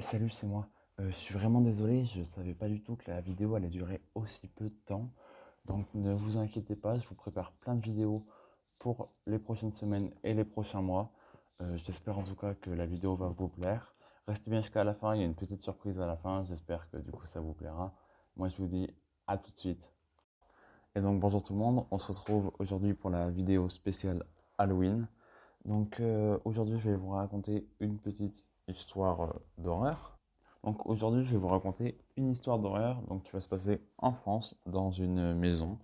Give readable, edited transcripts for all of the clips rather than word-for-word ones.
Salut, c'est moi. Je suis vraiment désolé, je savais pas du tout que la vidéo allait durer aussi peu de temps. Donc ne vous inquiétez pas, je vous prépare plein de vidéos pour les prochaines semaines et les prochains mois. J'espère en tout cas que la vidéo va vous plaire. Restez bien jusqu'à la fin, il y a une petite surprise à la fin. J'espère que du coup ça vous plaira. Moi je vous dis à tout de suite. Et donc bonjour tout le monde, on se retrouve aujourd'hui pour la vidéo spéciale Halloween. Donc aujourd'hui je vais vous raconter une petite histoire d'horreur. Donc aujourd'hui, je vais vous raconter une histoire d'horreur donc, qui va se passer en France, dans une maison.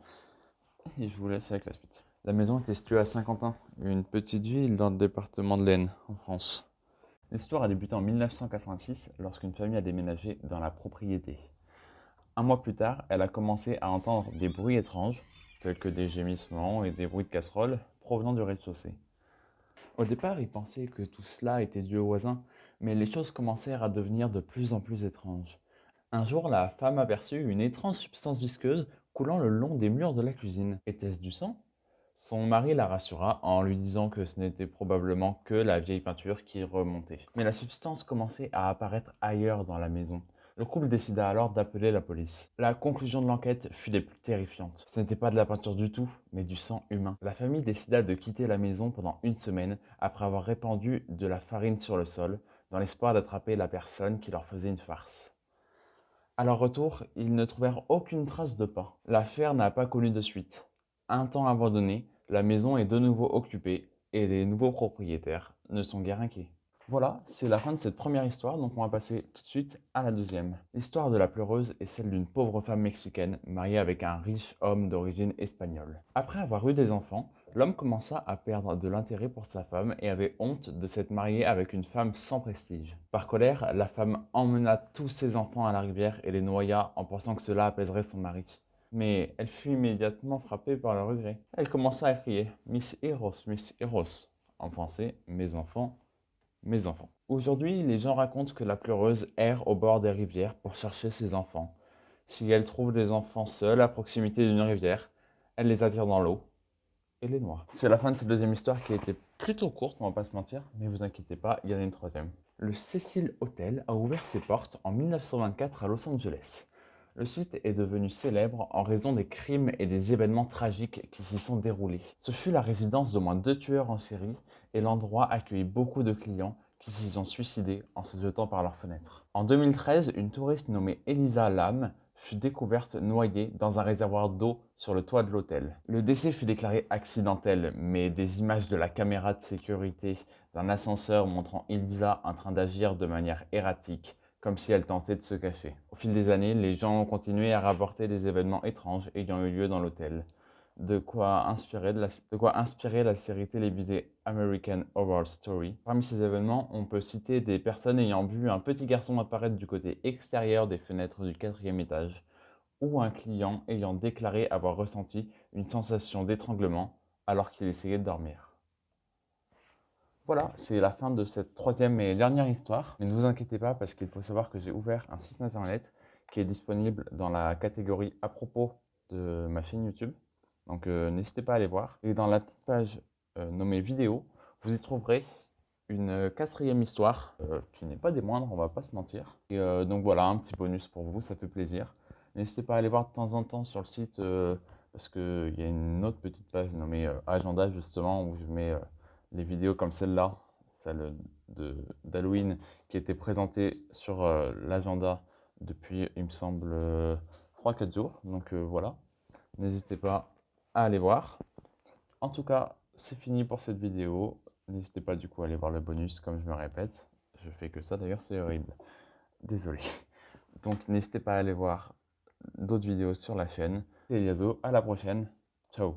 Et je vous laisse avec la suite. La maison était située à Saint-Quentin, une petite ville dans le département de l'Aisne, en France. L'histoire a débuté en 1986 lorsqu'une famille a déménagé dans la propriété. Un mois plus tard, elle a commencé à entendre des bruits étranges, tels que des gémissements et des bruits de casseroles provenant du rez-de-chaussée. Au départ, ils pensaient que tout cela était dû aux voisins, mais les choses commencèrent à devenir de plus en plus étranges. Un jour, la femme aperçut une étrange substance visqueuse coulant le long des murs de la cuisine. Était-ce du sang? Son mari la rassura en lui disant que ce n'était probablement que la vieille peinture qui remontait. Mais la substance commençait à apparaître ailleurs dans la maison. Le couple décida alors d'appeler la police. La conclusion de l'enquête fut des plus terrifiantes. Ce n'était pas de la peinture du tout, mais du sang humain. La famille décida de quitter la maison pendant une semaine après avoir répandu de la farine sur le sol, dans l'espoir d'attraper la personne qui leur faisait une farce. À leur retour, ils ne trouvèrent aucune trace de pas. L'affaire n'a pas connu de suite. Un temps abandonnée, la maison est de nouveau occupée et les nouveaux propriétaires ne sont guère inquiets. Voilà, c'est la fin de cette première histoire, donc on va passer tout de suite à la deuxième. L'histoire de la pleureuse est celle d'une pauvre femme mexicaine mariée avec un riche homme d'origine espagnole. Après avoir eu des enfants, l'homme commença à perdre de l'intérêt pour sa femme et avait honte de s'être marié avec une femme sans prestige. Par colère, la femme emmena tous ses enfants à la rivière et les noya en pensant que cela apaiserait son mari. Mais elle fut immédiatement frappée par le regret. Elle commença à crier Mis hijos, en français, mes enfants. Aujourd'hui, les gens racontent que la pleureuse erre au bord des rivières pour chercher ses enfants. Si elle trouve des enfants seuls à proximité d'une rivière, elle les attire dans l'eau et les noie. C'est la fin de cette deuxième histoire qui a été plutôt courte, on va pas se mentir, mais vous inquiétez pas, il y en a une troisième. Le Cecil Hotel a ouvert ses portes en 1924 à Los Angeles. Le site est devenu célèbre en raison des crimes et des événements tragiques qui s'y sont déroulés. Ce fut la résidence d'au moins 2 tueurs en série et l'endroit accueillit beaucoup de clients qui s'y sont suicidés en se jetant par leurs fenêtres. En 2013, une touriste nommée Elisa Lam fut découverte noyée dans un réservoir d'eau sur le toit de l'hôtel. Le décès fut déclaré accidentel, mais des images de la caméra de sécurité d'un ascenseur montrant Elisa en train d'agir de manière erratique, comme si elle tentait de se cacher. Au fil des années, les gens ont continué à rapporter des événements étranges ayant eu lieu dans l'hôtel. De quoi inspirer la série télévisée American Horror Story. Parmi ces événements, on peut citer des personnes ayant vu un petit garçon apparaître du côté extérieur des fenêtres du 4e étage, ou un client ayant déclaré avoir ressenti une sensation d'étranglement alors qu'il essayait de dormir. Voilà, c'est la fin de cette troisième et dernière histoire. Mais ne vous inquiétez pas parce qu'il faut savoir que j'ai ouvert un site internet qui est disponible dans la catégorie à propos de ma chaîne YouTube. Donc n'hésitez pas à aller voir. Et dans la petite page nommée vidéo, vous y trouverez une quatrième histoire qui n'est pas des moindres, on va pas se mentir. Et donc voilà, un petit bonus pour vous, ça fait plaisir. N'hésitez pas à aller voir de temps en temps sur le site parce qu'il y a une autre petite page nommée Agenda justement où je mets les vidéos comme celle-là, celle d'Halloween qui était présentée sur l'agenda depuis, il me semble, 3-4 jours. Donc voilà, n'hésitez pas à aller voir. En tout cas, c'est fini pour cette vidéo. N'hésitez pas du coup à aller voir le bonus, comme je me répète. Je fais que ça d'ailleurs, c'est horrible. Désolé. Donc n'hésitez pas à aller voir d'autres vidéos sur la chaîne. C'est Eliazo, à la prochaine. Ciao.